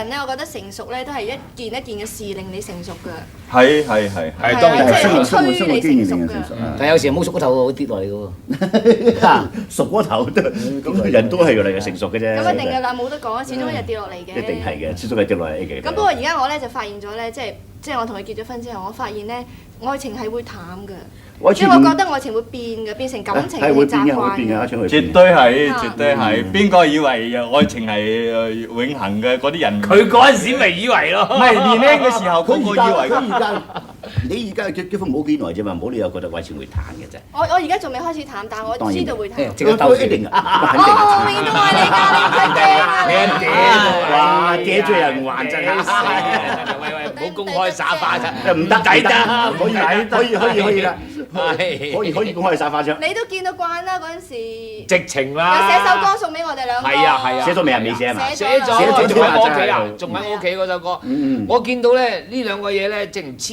人咧，我覺得成熟咧都係一件一件嘅事令你成熟㗎。係，當然係生活經驗令你成熟㗎。但有時冇熟嗰頭會跌落嚟嘅喎。熟嗰頭都咁人都係越嚟越成熟嘅啫。咁一定㗎啦，冇得講，始終一日跌落嚟嘅。一定係嘅，始終係跌落嚟嘅。咁不過而家我咧就發現咗咧，即係我同佢結咗婚之後，我發現咧愛情係會淡㗎。即係我覺得愛情會變嘅，變成感情嘅習慣嘅。絕對係。邊個以為愛情係永恆嘅嗰啲人？佢嗰陣時咪以為咯。唔係年輕嘅時候，個個以為。你而家結婚冇幾耐啫嘛，冇理由覺得愛情會淡嘅啫。我而家仲未開始淡，但係我知道會淡。即刻兜一定啊！我永遠都愛你㗎，你唔使驚啊！你一嗲哇，嗲住人還真係。喂，唔好公開耍花啫，唔得得，可以啦，可以公開耍花槍。你都見到慣啦嗰陣時。直情有啦。寫首歌送俾我哋兩個。係啊。寫咗未啊？未寫啊嘛？寫咗，仲喺我屋企啊，仲喺我屋企嗰首歌。我見到咧呢兩個嘢咧，正唔黐。